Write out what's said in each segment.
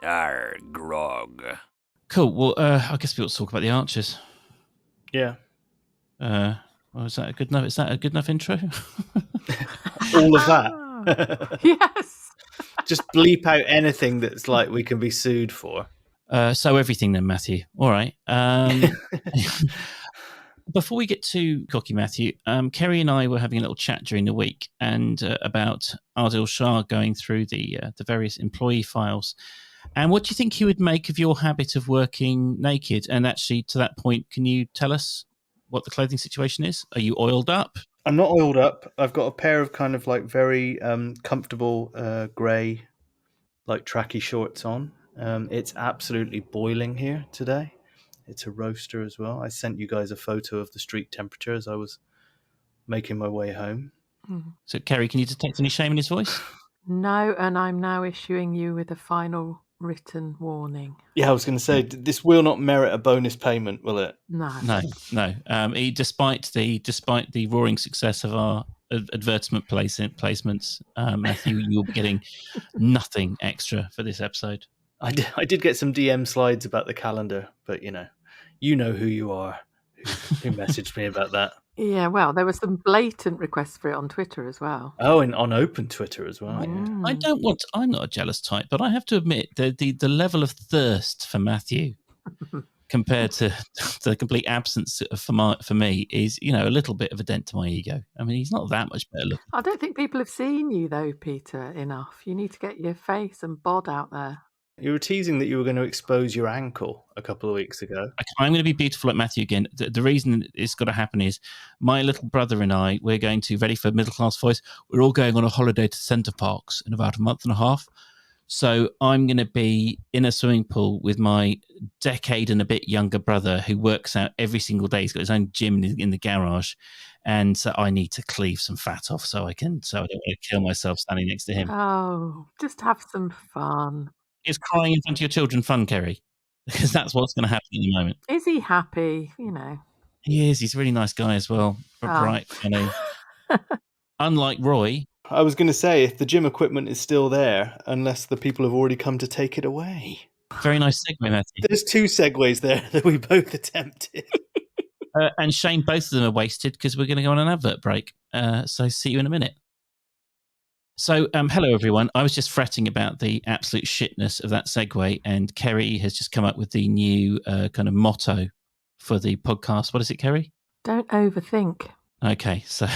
Arr, grog. Cool. Well, I guess we ought to talk about the archers. Yeah. Well, is that a good enough? Is that a good enough intro? All of that. Yes. Just bleep out anything that's like we can be sued for. So everything then, Matthew. All right. Before we get to Cocky Matthew, Keri and I were having a little chat during the week and about Adil Shah going through the various employee files. And what do you think he would make of your habit of working naked? And actually, to that point, can you tell us what the clothing situation is? Are you oiled up? I'm not oiled up. I've got a pair of kind of like very comfortable grey, like tracky shorts on. It's absolutely boiling here today. It's a roaster as well. I sent you guys a photo of the street temperature as I was making my way home. So, Keri, can you detect any shame in his voice? No, and I'm now issuing you with a final written warning. Yeah, I was going to say, this will not merit a bonus payment, will it? No. Despite the roaring success of our advertisement placements, Matthew, you'll be getting nothing extra for this episode. I did get some DM slides about the calendar, but you know who you are, who messaged me about that. Yeah, well, there were some blatant requests for it on Twitter as well. Oh, and on open Twitter as well. Yeah. I'm not a jealous type, but I have to admit the level of thirst for Matthew compared to the complete absence for me is, a little bit of a dent to my ego. I mean, he's not that much better looking. I don't think people have seen you though, Peter, enough. You need to get your face and bod out there. You were teasing that you were going to expose your ankle a couple of weeks ago. I'm going to be beautiful like Matthew again. The reason it's got to happen is my little brother and I, we're going to, ready for middle class voice, we're all going on a holiday to Center Parcs in about a month and a half. So I'm going to be in a swimming pool with my decade and a bit younger brother who works out every single day. He's got his own gym in the garage. And so I need to cleave some fat off so I don't want to kill myself standing next to him. Oh, just have some fun. Is crying in front of your children fun, Keri? Because that's what's going to happen in the moment. Is he happy? He is. He's a really nice guy as well. Bright, funny. Unlike Roy. I was going to say, if the gym equipment is still there, unless the people have already come to take it away. Very nice segue, Matthew. There's 2 segues there that we both attempted. And Shane, both of them are wasted because we're going to go on an advert break. So see you in a minute. So, hello, everyone. I was just fretting about the absolute shitness of that segue, and Keri has just come up with the new kind of motto for the podcast. What is it, Keri? Don't overthink. Okay, so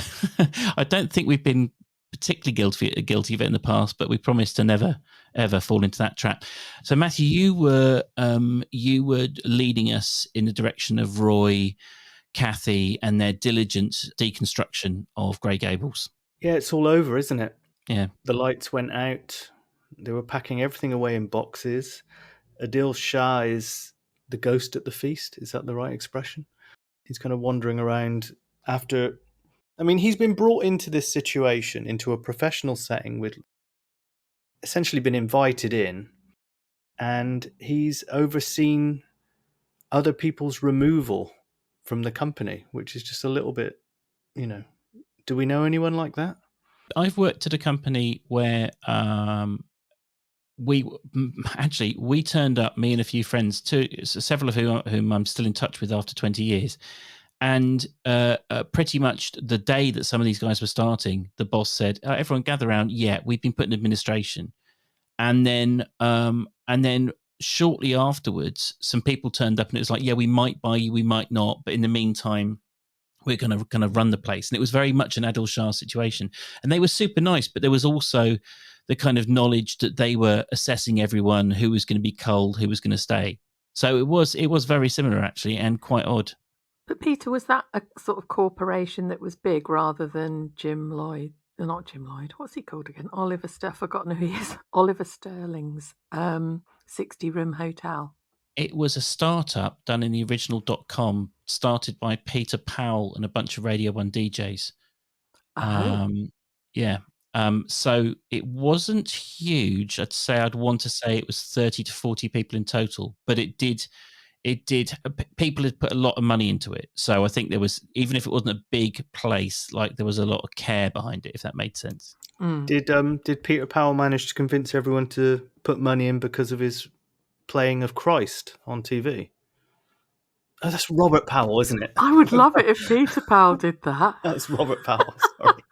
I don't think we've been particularly guilty of it in the past, but we promised to never, ever fall into that trap. So, Matthew, you were leading us in the direction of Roy, Kathy, and their diligent deconstruction of Grey Gables. Yeah, it's all over, isn't it? Yeah. The lights went out. They were packing everything away in boxes. Adil Shah is the ghost at the feast. Is that the right expression? He's kind of wandering around after... I mean, he's been brought into this situation, into a professional setting with essentially been invited in, and he's overseen other people's removal from the company, which is just a little bit, do we know anyone like that? I've worked at a company where we turned up, me and a few friends, several of whom I'm still in touch with after 20 years. And pretty much the day that some of these guys were starting, the boss said, everyone gather around. Yeah, we've been put in administration. And then shortly afterwards, some people turned up and it was like, yeah, we might buy you, we might not. But in the meantime, we're going to run the place. And it was very much an Adil Shah situation. And they were super nice, but there was also the kind of knowledge that they were assessing everyone, who was going to be cold, who was going to stay. So it was very similar, actually, and quite odd. But Peter, was that a sort of corporation that was big rather than Jim Lloyd? Not Jim Lloyd. What's he called again? Oliver I've forgotten who he is. Oliver Sterling's 60-room hotel. It was a startup done in the original .com, started by Peter Powell and a bunch of Radio 1 DJs. Yeah. So it wasn't huge. I'd want to say it was 30 to 40 people in total, but it did. People had put a lot of money into it. So I think there was, even if it wasn't a big place, like there was a lot of care behind it, if that made sense. Did Peter Powell manage to convince everyone to put money in because of his playing of Christ on TV. Oh, that's Robert Powell, isn't it? I would love it if Peter Powell did that. That's Robert Powell. Sorry.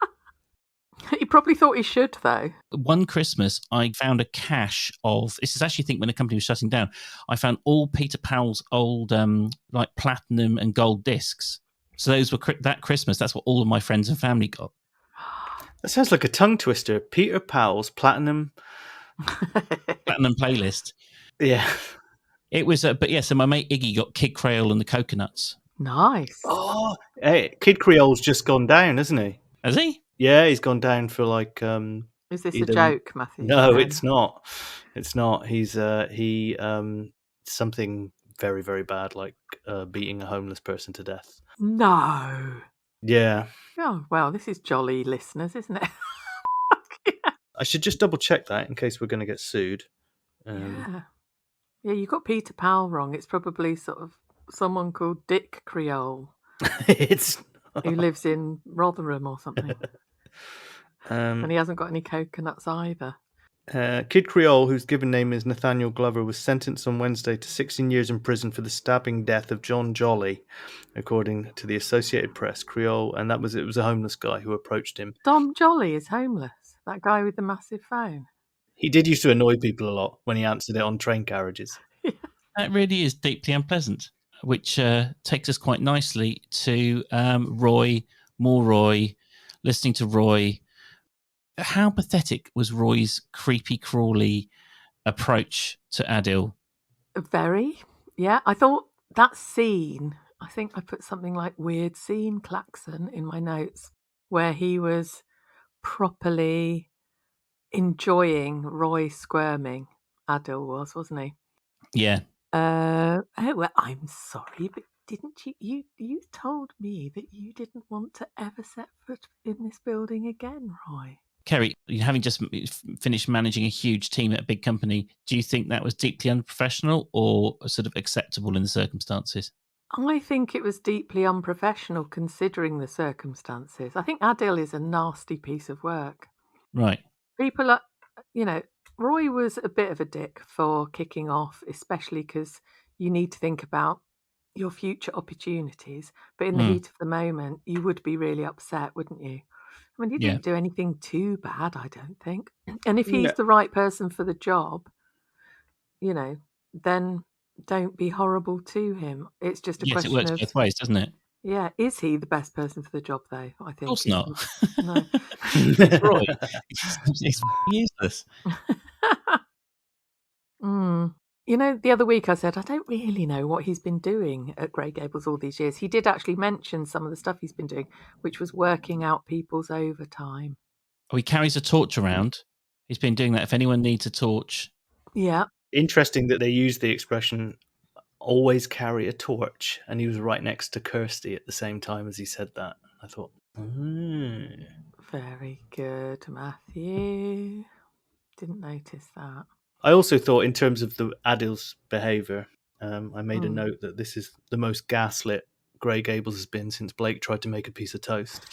He probably thought he should, though. One Christmas, I found a cache of. This is actually, I think, when the company was shutting down. I found all Peter Powell's old, like platinum and gold discs. So those were that Christmas. That's what all of my friends and family got. That sounds like a tongue twister. Peter Powell's platinum playlist. Yeah. It was, but yeah. So my mate Iggy got Kid Creole and the Coconuts. Nice. Oh, hey, Kid Creole's just gone down, hasn't he? Has he? Yeah, he's gone down for like. Is this a joke, Matthew? No, it's not. It's not. He's something very, very bad, like beating a homeless person to death. No. Yeah. Oh, well, this is jolly, listeners, isn't it? I should just double check that in case we're going to get sued. Yeah, you got Peter Powell wrong. It's probably sort of someone called Dick Creole. It's who lives in Rotherham or something. And he hasn't got any coconuts either. Kid Creole, whose given name is Nathaniel Glover, was sentenced on Wednesday to 16 years in prison for the stabbing death of John Jolly, according to the Associated Press. Creole, and it was a homeless guy who approached him. Dom Jolly is homeless. That guy with the massive phone. He did used to annoy people a lot when he answered it on train carriages. That really is deeply unpleasant, which takes us quite nicely to Roy, more Roy, listening to Roy. How pathetic was Roy's creepy, crawly approach to Adil? Very. Yeah, I thought that scene, I think I put something like weird scene klaxon in my notes, where he was properly enjoying Roy squirming. Adil was, wasn't he? Yeah. Oh, well, I'm sorry, but didn't you told me that you didn't want to ever set foot in this building again, Roy? Keri, having just finished managing a huge team at a big company, do you think that was deeply unprofessional or sort of acceptable in the circumstances? I think it was deeply unprofessional considering the circumstances. I think Adil is a nasty piece of work. Right. People are, Roy was a bit of a dick for kicking off, especially because you need to think about your future opportunities. But in the heat of the moment, you would be really upset, wouldn't you? I mean, he didn't do anything too bad, I don't think. And if he's the right person for the job, then don't be horrible to him. It's just a question of... Yes, it works both ways, doesn't it? Yeah. Is he the best person for the job, though? I think. Of course not. No. It's Roy. He's useless. The other week I said, I don't really know what he's been doing at Grey Gables all these years. He did actually mention some of the stuff he's been doing, which was working out people's overtime. Oh, he carries a torch around. He's been doing that if anyone needs a torch. Yeah. Interesting that they use the expression, always carry a torch. And he was right next to Kirsty at the same time as he said that. I thought, Very good, Matthew. Didn't notice that. I also thought, in terms of the Adil's behaviour, I made a note that this is the most gaslit Grey Gables has been since Blake tried to make a piece of toast.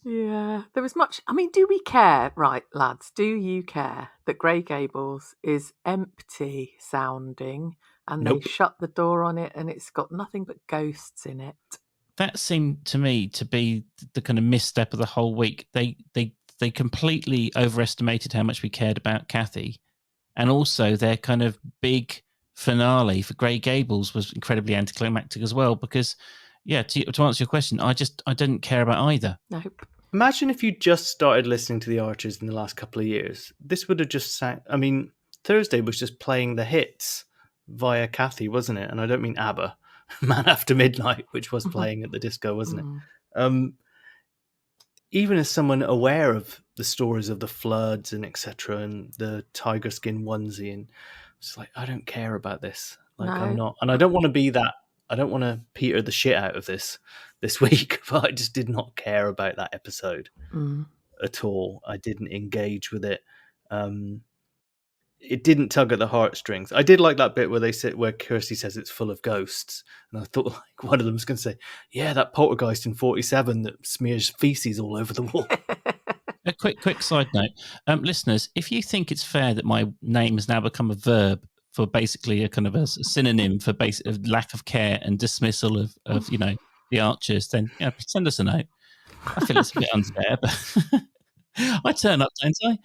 Yeah, there was much. I mean, do we care, right, lads? Do you care that Grey Gables is empty sounding and they shut the door on it and it's got nothing but ghosts in it? That seemed to me to be the kind of misstep of the whole week. They completely overestimated how much we cared about Kathy, and also their kind of big finale for Grey Gables was incredibly anticlimactic as well. Because, to answer your question, I didn't care about either. Nope. Imagine if you just started listening to the Archers in the last couple of years. This would have just Thursday was just playing the hits via Kathy, wasn't it? And I don't mean ABBA, Man After Midnight, which was playing at the disco, wasn't it? Even as someone aware of the stories of the floods and etc. and the tiger skin onesie, and it's like, I don't care about this. I'm not, and I don't want to be that. I don't want to Peter the shit out of this week, but I just did not care about that episode at all. I didn't engage with it. It didn't tug at the heartstrings. I did like that bit where Kirsty says it's full of ghosts, and I thought like one of them's going to say, "Yeah, that poltergeist in 47 that smears feces all over the wall." A quick side note, listeners, if you think it's fair that my name has now become a verb for basically a kind of a synonym for of lack of care and dismissal of the Archers, then send us a note. I feel it's a bit unfair, but I turn up, don't I?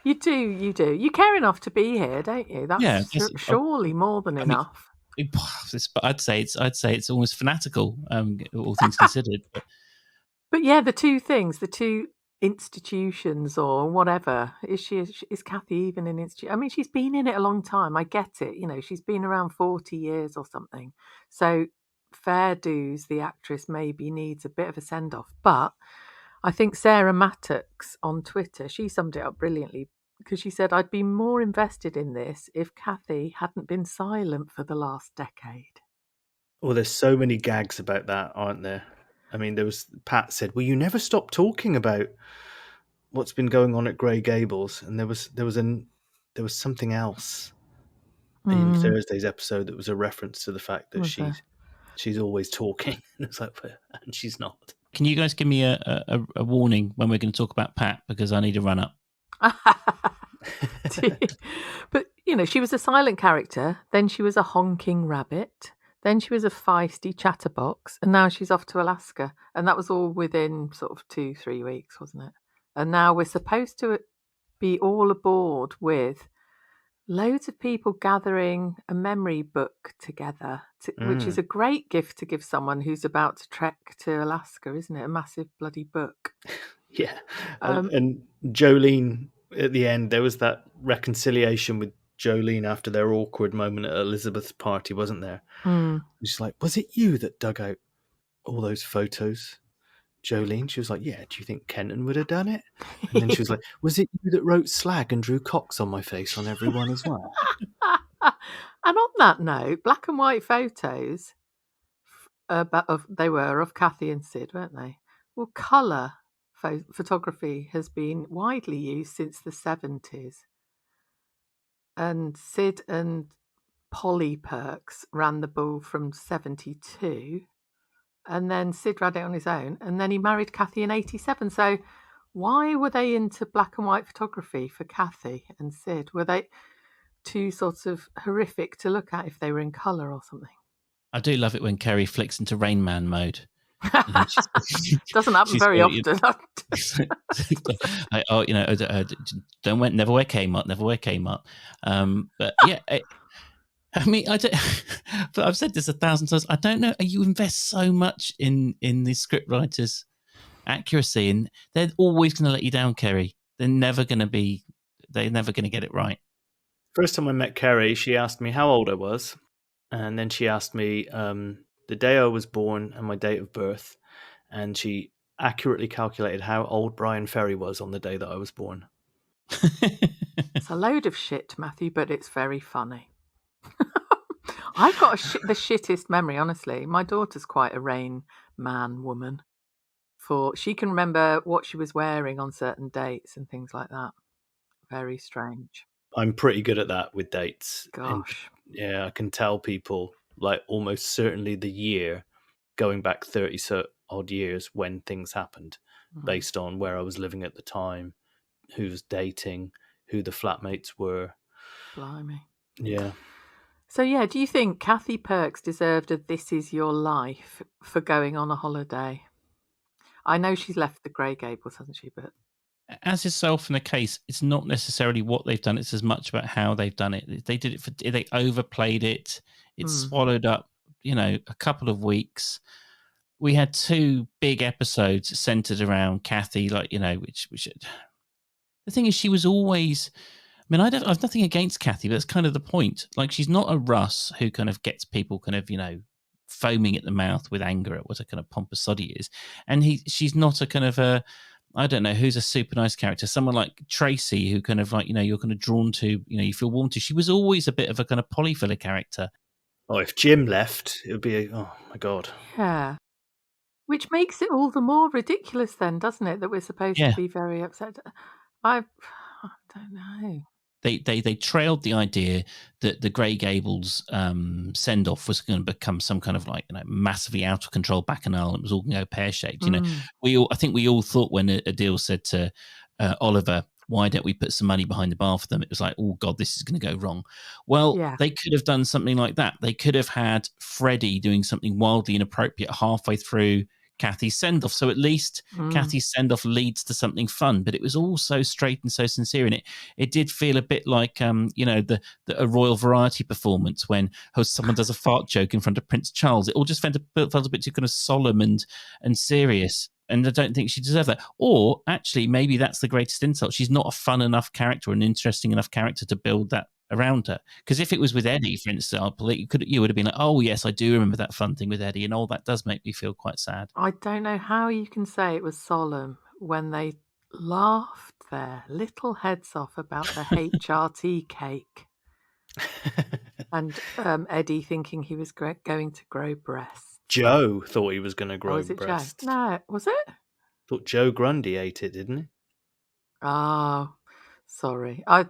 You do. You care enough to be here, don't you? That's surely more than enough. I'd say it's almost fanatical, all things considered. But yeah, the two institutions or whatever. Is Kathy even in institution? I mean, she's been in it a long time. I get it. She's been around 40 years or something. So fair dues, the actress maybe needs a bit of a send-off. But I think Sarah Mattox on Twitter, she summed it up brilliantly because she said, I'd be more invested in this if Kathy hadn't been silent for the last decade. Well, there's so many gags about that, aren't there? I mean, Pat said, well, you never stop talking about what's been going on at Grey Gables. And there was something else in Thursday's episode that was a reference to the fact that she's always talking. And it's like, and she's not. Can you guys give me a warning when we're going to talk about Pat, because I need to run up. But, she was a silent character. Then she was a honking rabbit. Then she was a feisty chatterbox. And now she's off to Alaska. And that was all within sort of 2-3 weeks, wasn't it? And now we're supposed to be all aboard with loads of people gathering a memory book together, which is a great gift to give someone who's about to trek to Alaska, isn't it? A massive bloody book. Yeah. And Jolene, at the end, there was that reconciliation with Jolene after their awkward moment at Elizabeth's party, wasn't there? She's like, was it you that dug out all those photos, Jolene? She was like, yeah, do you think Kenton would have done it? And then she was like, was it you that wrote slag and drew cocks on my face on everyone as well? And on that note, black and white photos they were of Kathy and Sid, weren't they? Well, colour photography has been widely used since the 70s. And Sid and Polly Perks ran the bull from 72. And then Sid ran it on his own. And then he married Kathy in 87. So why were they into black and white photography for Kathy and Sid? Were they too sort of horrific to look at if they were in colour or something? I do love it when Keri flicks into Rain Man mode. Doesn't happen very often. Never wear Kmart, never wear Kmart. But yeah, I mean, but I've said this 1,000 times. I don't know. You invest so much in the script writers' accuracy, and they're always going to let you down, Keri. They're never going to get it right. First time I met Keri, she asked me how old I was, and then she asked me the day I was born and my date of birth, and she accurately calculated how old Brian Ferry was on the day that I was born. It's a load of shit, Matthew, but it's very funny. I've got the shittest memory, honestly. My daughter's quite a Rain Man woman. She can remember what she was wearing on certain dates and things like that. Very strange. I'm pretty good at that with dates. Gosh. And, I can tell people like almost certainly the year going back 30 odd years when things happened based on where I was living at the time, who was dating, who the flatmates were. Blimey. Yeah. So, do you think Kathy Perks deserved a This Is Your Life for going on a holiday? I know she's left the Grey Gables, hasn't she? But as is so often the case, it's not necessarily what they've done. It's as much about how they've done it. They did it they overplayed it. It swallowed up, a couple of weeks. We had 2 big episodes centered around Kathy, which the thing is, she was always. I mean, I've nothing against Kathy, but that's kind of the point. Like, she's not a Russ who kind of gets people kind of, foaming at the mouth with anger at what a kind of pompous sod he is. And she's not a kind of a, I don't know, who's a super nice character. Someone like Tracy, who kind of like, you're kind of drawn to, you feel warm to. She was always a bit of a kind of polyfiller character. Oh, if Jim left, it would be, oh my God. Yeah. Which makes it all the more ridiculous then, doesn't it? That we're supposed to be very upset. I don't know. they trailed the idea that the Grey Gables send off was going to become some kind of like massively out of control bacchanal. It was all going to go pear shaped. I think we all thought when Adele said to Oliver, "Why don't we put some money behind the bar for them?" It was like, oh God, this is going to go wrong. Well, they could have done something like that. They could have had Freddie doing something wildly inappropriate halfway through Kathy's send-off. So at least Kathy's send-off leads to something fun, but it was all so straight and so sincere. And it did feel a bit like, a Royal Variety performance when someone does a fart joke in front of Prince Charles. It all just felt a bit too kind of solemn and serious. And I don't think she deserved that. Or actually, maybe that's the greatest insult. She's not a fun enough character, an interesting enough character to build that around her. Because if it was with Eddie, for example, you would have been like, oh yes, I do remember that fun thing with Eddie, and all that does make me feel quite sad. I don't know how you can say it was solemn when they laughed their little heads off about the HRT cake. And Eddie thinking he was going to grow breasts. Joe thought he was going to grow was it breasts. Joe? No, was it? Thought Joe Grundy ate it, didn't he? Oh, sorry. I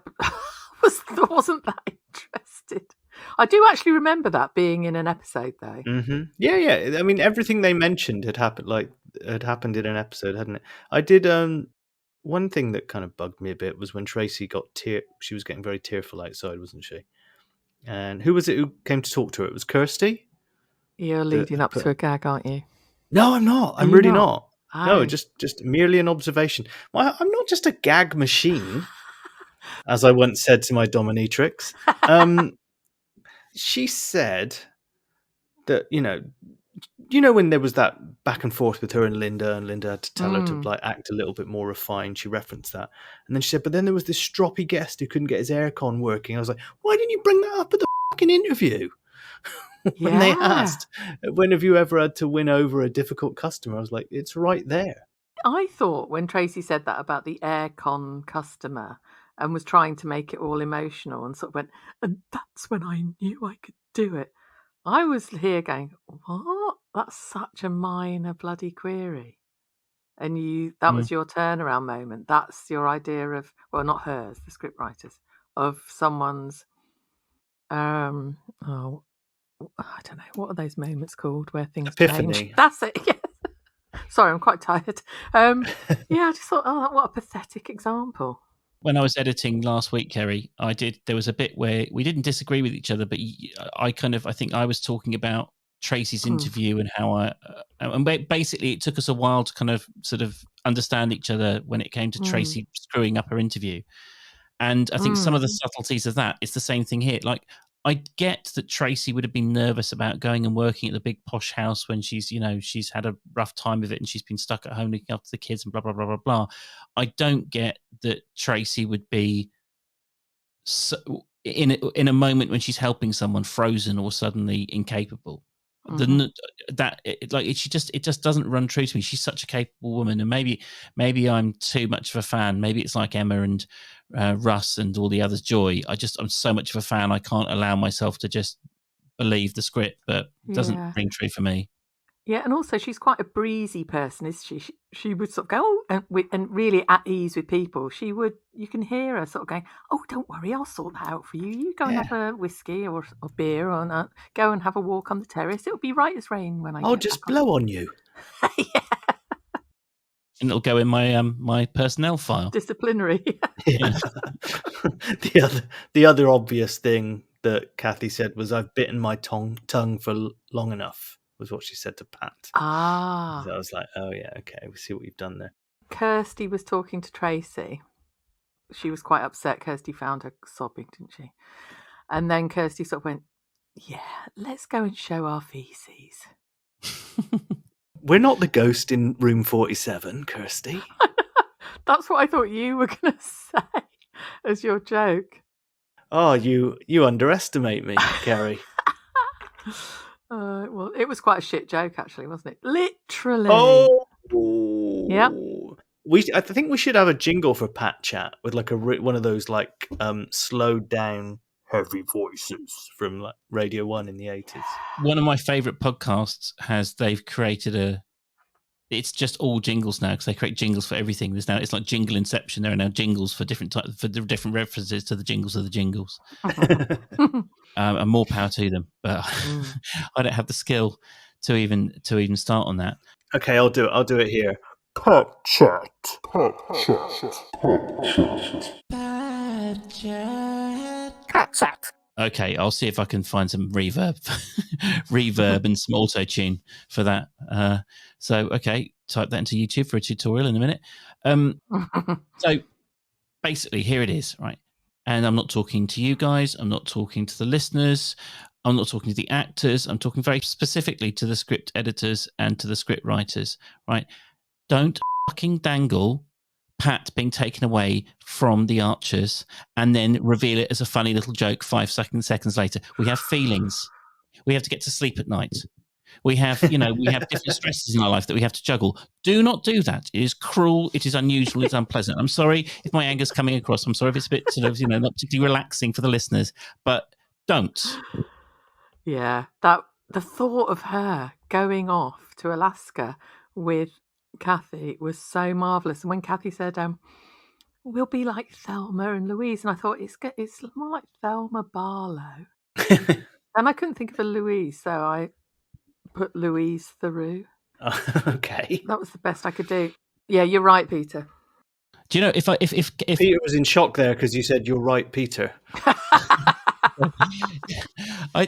wasn't that interested. I do actually remember that being in an episode, though. Mm-hmm. Yeah. I mean, everything they mentioned had happened in an episode, hadn't it? I did. One thing that kind of bugged me a bit was when Tracy she was getting very tearful outside, wasn't she? And who was it who came to talk to her? It was Kirsty. You're leading up to a gag, aren't you? No, I'm not. I'm really not. Oh. No, just merely an observation. Well, I'm not just a gag machine, as I once said to my dominatrix. She said that, when there was that back and forth with her and Linda had to tell her to like act a little bit more refined. She referenced that. And then she said, but then there was this stroppy guest who couldn't get his aircon working. I was like, why didn't you bring that up at the fucking interview? When they asked, when have you ever had to win over a difficult customer? I was like, it's right there. I thought when Tracy said that about the aircon customer and was trying to make it all emotional and sort of went, and that's when I knew I could do it. I was here going, what? That's such a minor bloody query. And that was your turnaround moment. That's your idea of, well, not hers, the scriptwriters, of someone's, I don't know, what are those moments called where things Epiphany. change? That's it, yes. Sorry, I'm quite tired. I just thought, what a pathetic example. When I was editing last week, Keri, there was a bit where we didn't disagree with each other, but I think I was talking about Tracy's interview and how and basically it took us a while to kind of sort of understand each other when it came to Tracy screwing up her interview. And I think some of the subtleties of that, it's the same thing here. Like, I get that Tracy would have been nervous about going and working at the big posh house when she's had a rough time of it and she's been stuck at home looking after the kids and blah, blah, blah, blah, blah. I don't get that Tracy would be in a moment when she's helping someone frozen or suddenly incapable. It just doesn't run true to me. She's such a capable woman, and maybe I'm too much of a fan. Maybe it's like Emma and Russ and all the others. Joy. I'm so much of a fan. I can't allow myself to just believe the script, but it doesn't ring true for me. Yeah, and also she's quite a breezy person, isn't she? She would sort of go, and really at ease with people. You can hear her sort of going, oh, don't worry, I'll sort that out for you. You go and have a whiskey or beer or go and have a walk on the terrace. It'll be right as rain when I I'll just blow on you. Yeah. And it'll go in my my personnel file. Disciplinary. Yeah. The other obvious thing that Kathy said was, I've bitten my tongue for long enough. Was what she said to Pat. So I was like, oh yeah, okay, we see what you've done there. Kirsty was talking to Tracy. She was quite upset. Kirsty found her sobbing, didn't she? And then Kirsty sort of went, yeah, let's go and show our feces. We're not the ghost in room 47, Kirsty. That's what I thought you were going to say as your joke. Oh, you underestimate me, Keri. Well, it was quite a shit joke, actually, wasn't it? Literally. Oh, yep. I think we should have a jingle for Pat Chat with like one of those like slowed down heavy voices from like Radio 1 in the 80s. One of my favourite podcasts they've created it's just all jingles now because they create jingles for everything. It's like jingle inception. There are now jingles for different different references to the jingles of the jingles. And more power to them, but I don't have the skill to even start on that. Okay, I'll do it here. Pet chat. Okay, I'll see if I can find some reverb and some auto tune for that. Okay, type that into YouTube for a tutorial in a minute. So basically, here it is, right? And I'm not talking to you guys. I'm not talking to the listeners. I'm not talking to the actors. I'm talking very specifically to the script editors and to the script writers, right? Don't fucking dangle Pat being taken away from the archers and then reveal it as a funny little joke 5 seconds later. We have feelings. We have to get to sleep at night. We have different stresses in our life that we have to juggle. Do not do that. It is cruel. It is unusual. It's unpleasant. I'm sorry if my anger's coming across. I'm sorry if it's a bit not particularly relaxing for the listeners, but don't. Yeah, the thought of her going off to Alaska with Kathy was so marvellous. And when Kathy said, we'll be like Thelma and Louise, and I thought it's more like Thelma Barlow. And I couldn't think of a Louise, so I put Louise Theroux. Okay. That was the best I could do. Yeah, you're right, Peter. Do you know if Peter was in shock there because you said you're right, Peter. I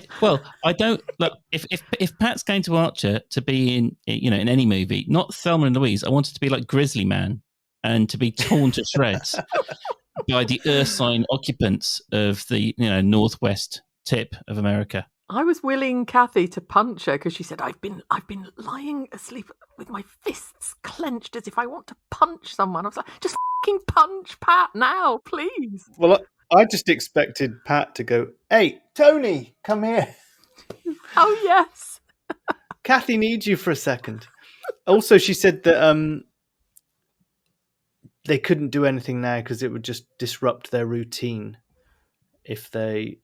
don't look if Pat's going to Archer to be in in any movie, not Thelma and Louise. I want it to be like Grizzly Man and to be torn to shreds by the ursine occupants of the northwest tip of America. I was willing Kathy to punch her because she said, I've been lying asleep with my fists clenched as if I want to punch someone. I was like, just fucking punch Pat now, please. Well, I just expected Pat to go, hey, Tony, come here. Oh, yes. Kathy needs you for a second. Also, she said that they couldn't do anything now because it would just disrupt their routine if they...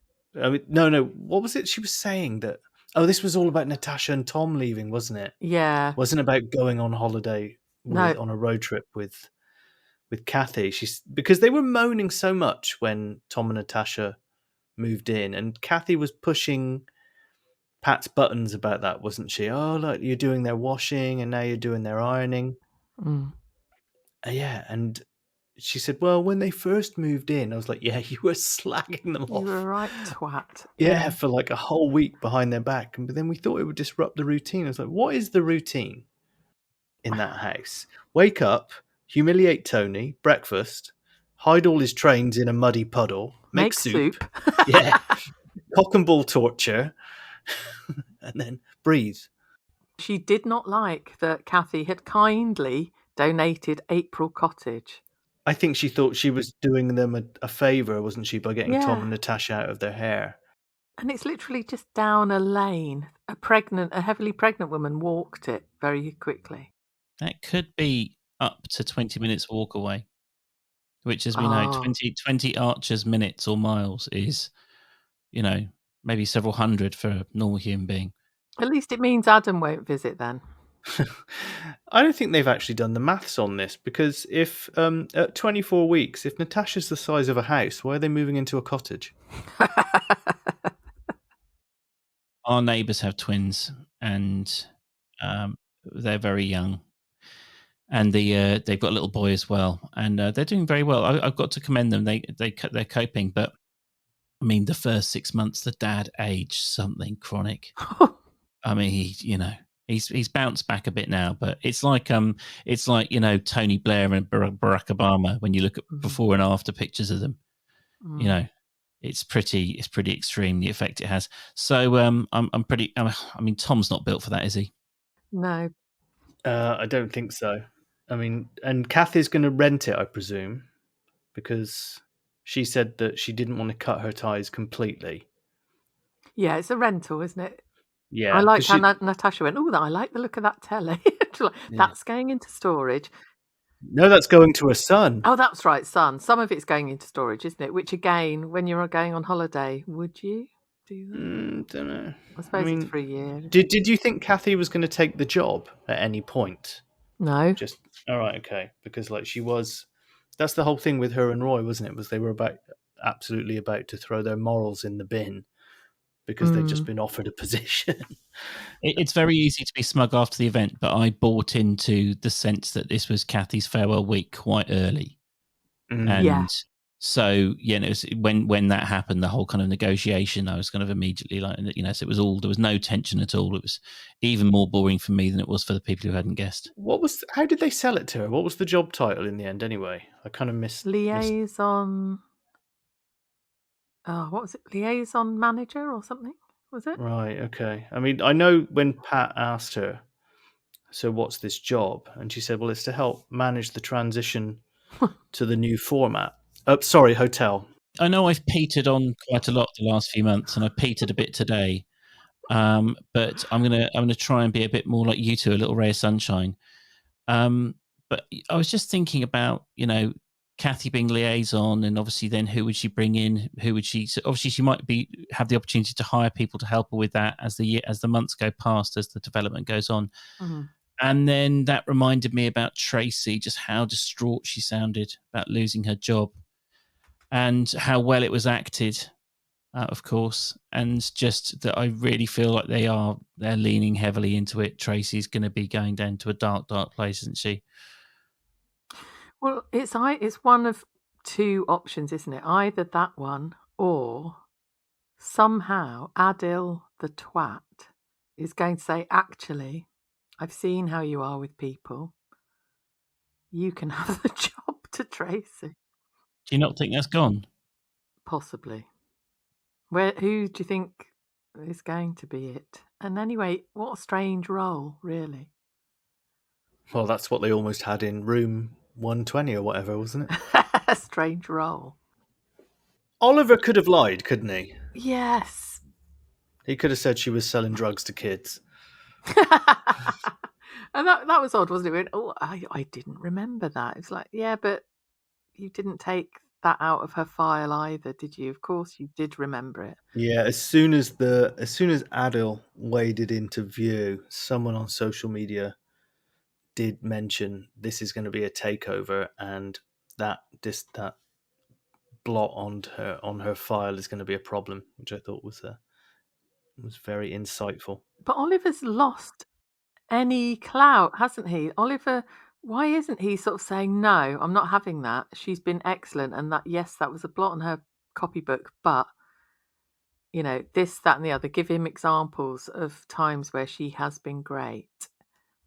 No. What was it she was saying? That this was all about Natasha and Tom leaving, wasn't it? Yeah. It wasn't about going on holiday on a road trip with Kathy. Because they were moaning so much when Tom and Natasha moved in, and Kathy was pushing Pat's buttons about that, wasn't she? Oh, look, you're doing their washing and now you're doing their ironing. Yeah, and she said, well, when they first moved in, I was like, yeah, you were slagging them off. You were right, twat. Yeah, for like a whole week behind their back. But then we thought it would disrupt the routine. I was like, what is the routine in that house? Wake up, humiliate Tony, breakfast, hide all his trains in a muddy puddle, make soup. Yeah, cock and ball torture, and then breathe. She did not like that Kathy had kindly donated April Cottage. I think she thought she was doing them a favour, wasn't she, by getting Tom and Natasha out of their hair. And it's literally just down a lane. A heavily pregnant woman walked it very quickly. That could be up to 20 minutes walk away, which, as we know, 20 Archers minutes or miles is, maybe several hundred for a normal human being. At least it means Adam won't visit then. I don't think they've actually done the maths on this, because if at 24 weeks, if Natasha's the size of a house, why are they moving into a cottage? Our neighbours have twins, and they're very young, and they've got a little boy as well, and they're doing very well. I've got to commend them. They're coping, but I mean, the first 6 months, the dad aged something chronic. I mean, He's bounced back a bit now, but it's like Tony Blair and Barack Obama when you look at before and after pictures of them. It's pretty extreme, the effect it has. So Tom's not built for that, is he? No, I don't think so. I mean, and Kathy's going to rent it, I presume, because she said that she didn't want to cut her ties completely. Yeah, it's a rental, isn't it? Yeah, I like how Natasha went, I like the look of that telly. That's going into storage. No, that's going to a son. Oh, that's right, son. Some of it's going into storage, isn't it? Which, again, when you're going on holiday, would you do that? Don't know. I suppose it's for a year. Did you think Kathy was going to take the job at any point? No. Just all right, okay, because like that's the whole thing with her and Roy, wasn't it? Was they were absolutely about to throw their morals in the bin because they'd just been offered a position. It's very easy to be smug after the event, but I bought into the sense that this was Kathy's farewell week quite early. And so, yeah, it was when that happened, the whole kind of negotiation, I was kind of immediately like, so it was there was no tension at all. It was even more boring for me than it was for the people who hadn't guessed. How did they sell it to her? What was the job title in the end anyway? I kind of missed. Liaison. What was it? Liaison manager or something? Was it? Right, okay. I mean, I know when Pat asked her, so what's this job? And she said, well, it's to help manage the transition to the new format. Hotel. I know I've petered on quite a lot the last few months, and I petered a bit today. But I'm gonna try and be a bit more like you two, a little ray of sunshine. But I was just thinking about, Kathy being liaison, and obviously then who would she bring in? Who would she? So obviously she might have the opportunity to hire people to help her with that as the months go past, as the development goes on. Mm-hmm. And then that reminded me about Tracy, just how distraught she sounded about losing her job, and how well it was acted, of course, and just that I really feel like they're leaning heavily into it. Tracy's going to be going down to a dark, dark place, isn't she? Well, it's one of two options, isn't it? Either that one, or somehow Adil the twat is going to say, actually, I've seen how you are with people. You can have the job to Tracy. Do you not think that's gone? Possibly. Who do you think is going to be it? And anyway, what a strange role, really. Well, that's what they almost had in room 120 or whatever, wasn't it? A strange role. Oliver could have lied, couldn't he? Yes. He could have said she was selling drugs to kids. And that was odd, wasn't it? I didn't remember that. It's like, yeah, but you didn't take that out of her file either, did you? Of course you did remember it. Yeah, as soon as Adil waded into view, someone on social media did mention this is going to be a takeover, and that blot on her file is going to be a problem, which I thought was very insightful. But Oliver's lost any clout, hasn't he? Oliver, why isn't he sort of saying, no, I'm not having that. She's been excellent, and that, yes, that was a blot on her copybook, but this, that, and the other. Give him examples of times where she has been great.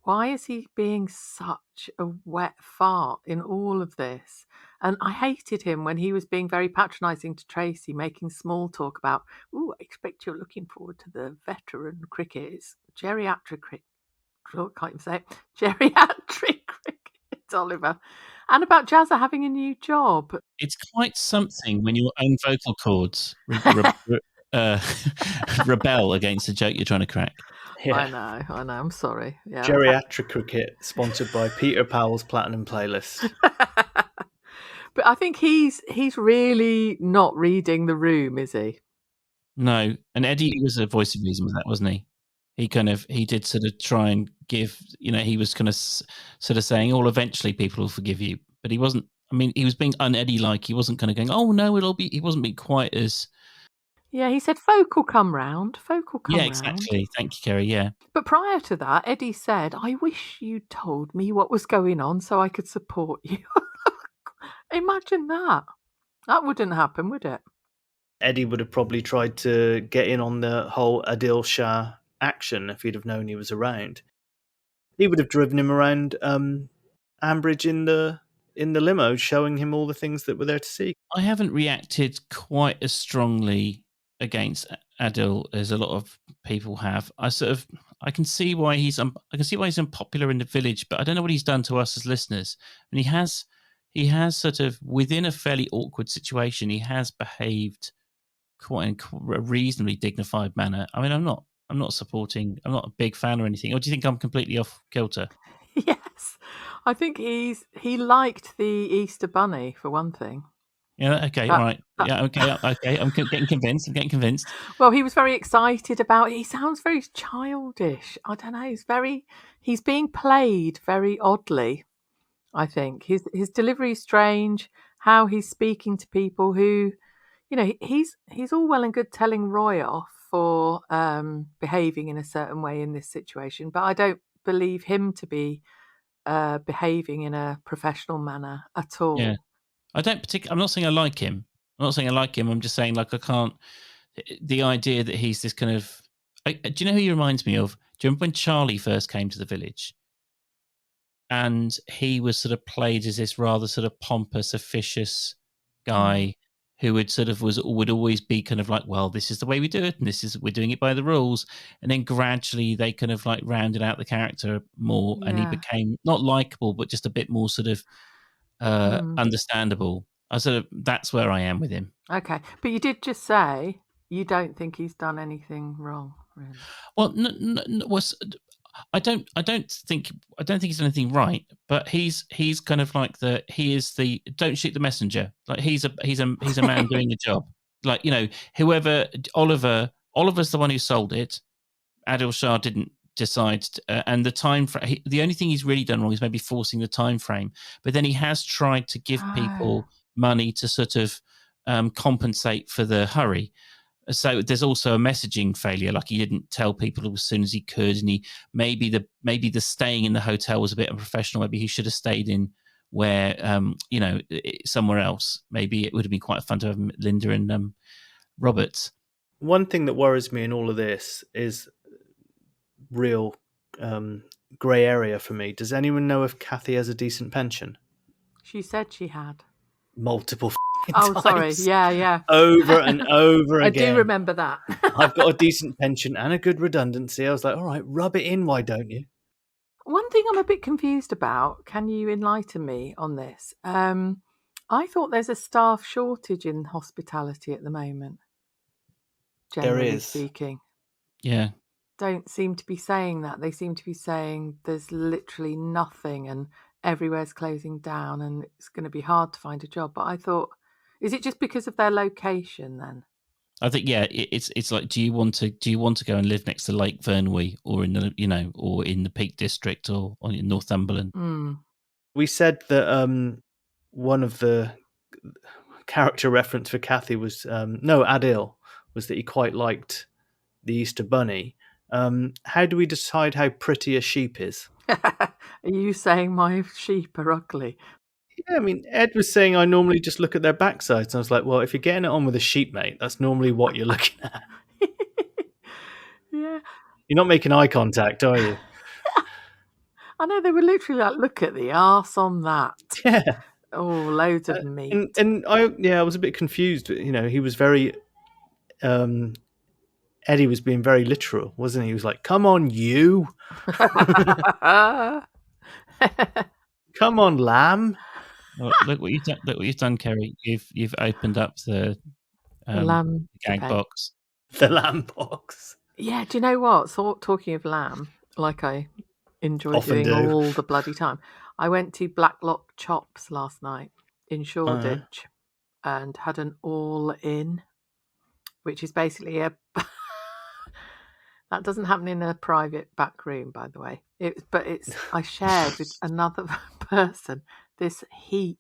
Why is he being such a wet fart in all of this? And I hated him when he was being very patronising to Tracy, making small talk about, I expect you're looking forward to the veteran cricket. It's geriatric cricket. Can't even say it. Geriatric cricket, Oliver. And about Jazza having a new job. It's quite something when your own vocal cords rebel against the joke you're trying to crack. Yeah. I know. I'm sorry. Yeah. Geriatric cricket, sponsored by Peter Powell's Platinum Playlist. But I think he's really not reading the room, is he? No, and Eddie was a voice of reason with that, wasn't he? He did sort of try and give, he was kind of sort of saying, "Oh, eventually people will forgive you," but he wasn't. I mean, he was being un-Eddie-like. He wasn't kind of going, "Oh no, it'll be." He wasn't being quite as. Yeah, he said, "Folk will come round. Folk will come round." Yeah, exactly. Thank you, Keri. Yeah. But prior to that, Eddie said, "I wish you'd told me what was going on so I could support you." Imagine that. That wouldn't happen, would it? Eddie would have probably tried to get in on the whole Adil Shah action if he'd have known he was around. He would have driven him around Ambridge in the limo, showing him all the things that were there to see. I haven't reacted quite as strongly against Adil as a lot of people have. I can see why he's unpopular in the village, but I don't know what he's done to us as listeners. And he has sort of, within a fairly awkward situation, he has behaved quite in a reasonably dignified manner. I mean, I'm not a big fan or anything. Or do you think I'm completely off kilter? Yes. I think he liked the Easter Bunny, for one thing. Yeah. Okay. Right. Yeah. Okay. Okay. I'm getting convinced. Well, he was very excited about it. He sounds very childish. I don't know. He's being played very oddly. I think his delivery is strange. How he's speaking to people who, he's all well and good telling Roy off for behaving in a certain way in this situation, but I don't believe him to be behaving in a professional manner at all. Yeah. I'm not saying I like him. I'm just saying, like, I can't. The idea that he's this kind of. Do you know who he reminds me of? Do you remember when Charlie first came to the village? And he was sort of played as this rather sort of pompous, officious guy who would always be kind of like, well, this is the way we do it, and we're doing it by the rules. And then gradually they kind of like rounded out the character more, and he became not likable, but just a bit more sort of understandable. That's where I am with him. Okay, but you did just say you don't think he's done anything wrong, really. Well, I don't think he's done anything right, but he's kind of like he is the don't shoot the messenger. Like he's a man doing a job. Like, whoever Oliver's the one who sold it. Adil Shah didn't decide, and the time frame. The only thing he's really done wrong is maybe forcing the time frame. But then he has tried to give people money to sort of compensate for the hurry. So there's also a messaging failure. Like, he didn't tell people as soon as he could, and maybe the staying in the hotel was a bit unprofessional. Maybe he should have stayed in where somewhere else. Maybe it would have been quite fun to have Linda and Roberts. One thing that worries me in all of this is real grey area for me. Does anyone know if Kathy has a decent pension? She said she had. Multiple times. Sorry. Yeah. Over and over again. I do remember that. I've got a decent pension and a good redundancy. I was like, all right, rub it in, why don't you? One thing I'm a bit confused about, can you enlighten me on this? I thought there's a staff shortage in hospitality at the moment. Generally speaking. Yeah. Don't seem to be saying that. They seem to be saying there's literally nothing and everywhere's closing down and it's going to be hard to find a job. But I thought, is it just because of their location then? I think, yeah, it's like, do you want to go and live next to Lake Vyrnwy or in the Peak District or in Northumberland? We said that one of the character reference for Kathy was Adil was that he quite liked the Easter Bunny. How do we decide how pretty a sheep is? Are you saying my sheep are ugly? Yeah, I mean, Ed was saying I normally just look at their backsides. And I was like, well, if you're getting it on with a sheep, mate, that's normally what you're looking at. Yeah. You're not making eye contact, are you? I know, they were literally like, look at the arse on that. Yeah. Oh, loads of meat. And I was a bit confused. He was very... Eddie was being very literal, wasn't he? He was like, come on, you. Come on, lamb. Well, look what you've done, Keri. You've opened up the lamb gag box. The lamb box. Yeah, do you know what? So, talking of lamb, like I enjoy doing all the bloody time, I went to Blacklock Chops last night in Shoreditch and had an all-in, which is basically that doesn't happen in a private back room, by the way. I shared with another person this heap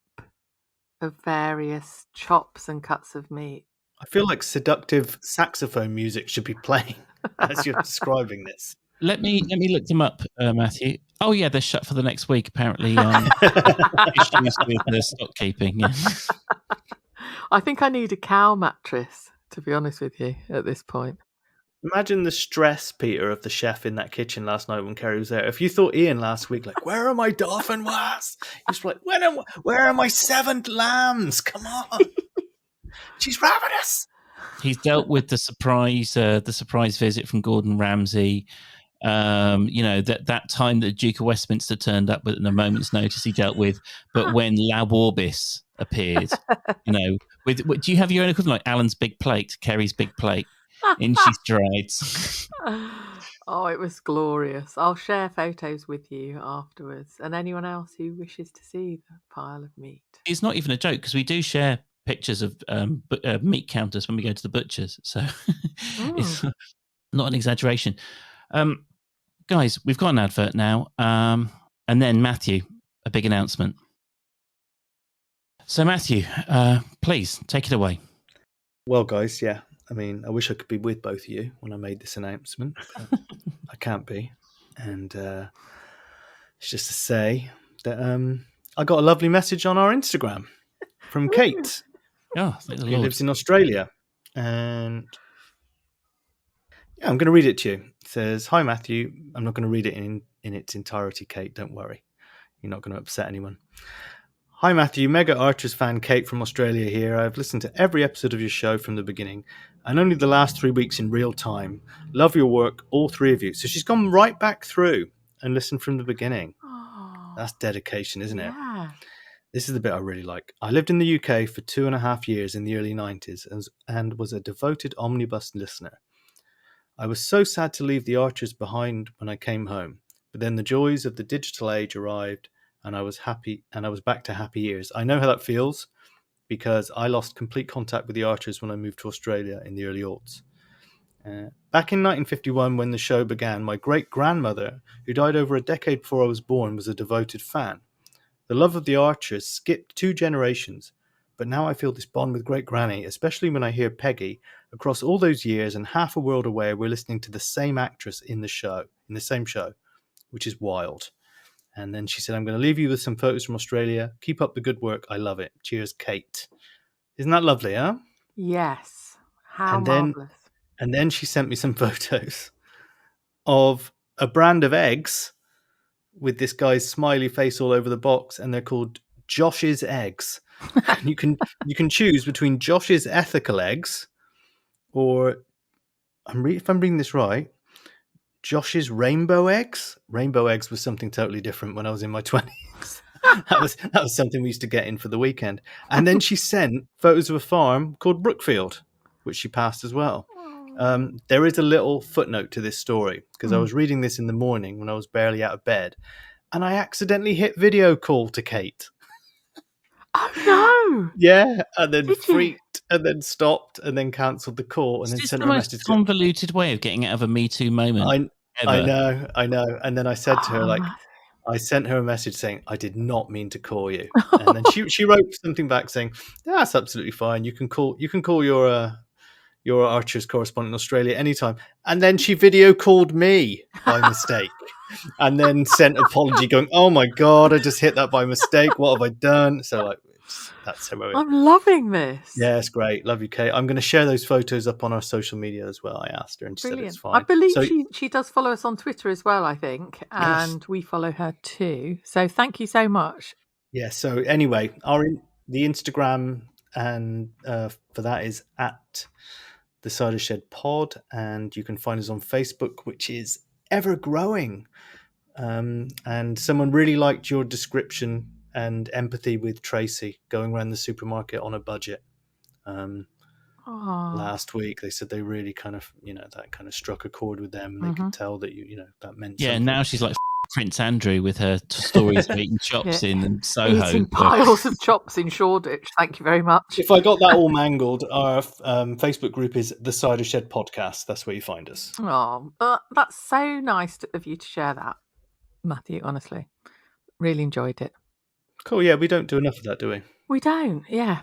of various chops and cuts of meat. I feel like seductive saxophone music should be playing as you're describing this. Let me look them up, Matthew. Oh yeah, they're shut for the next week apparently. Issues with the stock keeping. Yeah. I think I need a cow mattress, to be honest with you, at this point. Imagine the stress, Peter, of the chef in that kitchen last night when Keri was there. If you thought Ian last week, like, where are my dolphin was? He was like, where are my 7 lambs? Come on. She's ravenous. He's dealt with the surprise visit from Gordon Ramsay. That time that Duke of Westminster turned up with a moment's notice he dealt with. But when La Orbis appeared, do you have your own equivalent, like Alan's big plate, Keri's big plate? In she strides. Oh, it was glorious. I'll share photos with you afterwards, and anyone else who wishes to see the pile of meat. It's not even a joke because we do share pictures of meat counters when we go to the butchers. So it's not an exaggeration. Guys, we've got an advert now. And then Matthew, a big announcement. So Matthew, please take it away. Well, guys, yeah. I mean, I wish I could be with both of you when I made this announcement. But I can't be. And it's just to say that I got a lovely message on our Instagram from Kate, Oh, thank the who Lord. lives in Australia. And yeah, I'm going to read it to you. It says, "Hi, Matthew." I'm not going to read it in its entirety, Kate. Don't worry. You're not going to upset anyone. "Hi, Matthew. Mega Archers fan Kate from Australia here. I've listened to every episode of your show from the beginning and only the last 3 weeks in real time. Love your work, all three of you." So she's gone right back through and listened from the beginning. Oh, That's dedication, isn't it? yeah. This is the bit I really like. "I lived in the UK for 2.5 years in the early 90s and was a devoted omnibus listener. I was so sad to leave the Archers behind when I came home, but then the joys of the digital age arrived and I was happy, and I was back to happy years. I know how that feels because I lost complete contact with the Archers when I moved to Australia in the early aughts. Back in 1951, when the show began, my great-grandmother, who died over a decade before I was born, was a devoted fan. The love of the Archers skipped 2 generations, but now I feel this bond with Great Granny, especially when I hear Peggy. Across all those years and half a world away, we're listening to the same actress in the same show, which is wild." And then she said, "I'm going to leave you with some photos from Australia. Keep up the good work. I love it. Cheers, Kate." Isn't that lovely, huh? Yes. How And then- marvellous. And then she sent me some photos of a brand of eggs with this guy's smiley face all over the box, and they're called Josh's eggs. And you can choose between Josh's ethical eggs or, if I'm reading this right, Josh's rainbow eggs. Rainbow eggs was something totally different when I was in my 20s. that was something we used to get in for the weekend. And then she sent photos of a farm called Brookfield, which she passed as well. There is a little footnote to this story because I was reading this in the morning when I was barely out of bed, and I accidentally hit video call to Kate. Oh, no. Yeah, and then Did you? freaked, and then stopped, and then cancelled the call, and It's then just sent the her a most message. convoluted way of getting out of a Me Too moment. I know. And then I said to her, like, Matthew. I sent her a message saying, "I did not mean to call you," and then she wrote something back saying, "That's absolutely fine. You can call your Archers correspondent in Australia anytime." And then she video called me by mistake, and then sent an apology, going, "Oh my god, I just hit that by mistake. What have I done?" So like, that's heroic. I'm loving this. Yeah, it's great. Love you, Kate. I'm going to share those photos up on our social media as well. I asked her, and she said Brilliant. it's fine. I believe So, she does follow us on Twitter as well, I think, and we follow her too. So thank you so much. yeah. So anyway, the Instagram and for that is at the Cider Shed Pod, and you can find us on Facebook, which is ever growing. And someone really liked your description and empathy with Tracy going around the supermarket on a budget. Last week, they said they really kind of, that kind of struck a chord with them. And they could tell that that meant Yeah, something. now she's like Prince Andrew with her stories of eating chops in Soho. Eating piles of chops in Shoreditch. Thank you very much. If I got that all mangled, our Facebook group is the Cider Shed Podcast. That's where you find us. Oh, that's so nice of you to share that, Matthew. Honestly, really enjoyed it. Cool. Yeah, we don't do enough of that, do we? We don't, yeah.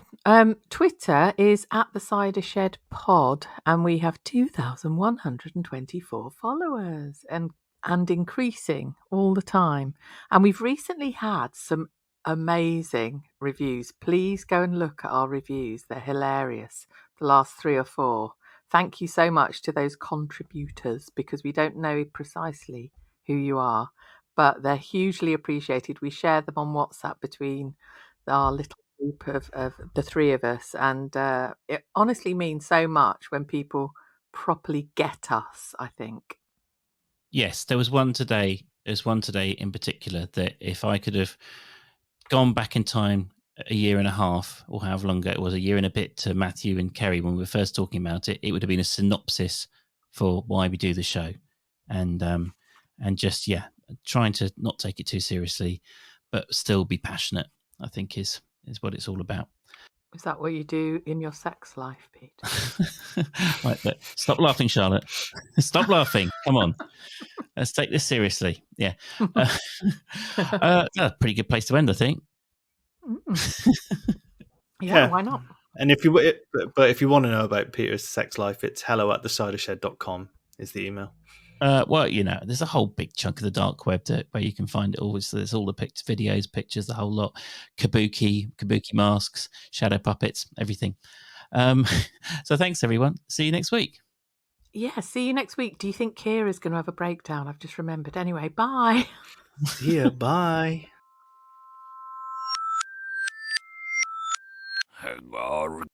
Twitter is at the Cider Shed Pod, and we have 2,124 followers and increasing all the time. And we've recently had some amazing reviews. Please go and look at our reviews. They're hilarious. The last 3 or 4. Thank you so much to those contributors, because we don't know precisely who you are, but they're hugely appreciated. We share them on WhatsApp between our little group of the 3 of us, and it honestly means so much when people properly get us, I think. Yes, there was one today. There's one today in particular that if I could have gone back in time a year and a half, or however long ago it was, a year and a bit, to Matthew and Keri when we were first talking about it, it would have been a synopsis for why we do the show, and just trying to not take it too seriously, but still be passionate, I think is what it's all about. Is that what you do in your sex life, Pete? Right, look, stop laughing, Charlotte. Stop laughing. Come on. Let's take this seriously. Yeah. That's a pretty good place to end, I think. Yeah, why not? And if you want to know about Peter's sex life, it's hello@thecidershed.com is the email. Well, there's a whole big chunk of the dark web where you can find it all. So there's all the videos, pictures, the whole lot. Kabuki masks, shadow puppets, everything. So thanks, everyone. See you next week. Yeah, see you next week. Do you think Kira's going to have a breakdown? I've just remembered. Anyway, bye. See ya. Bye.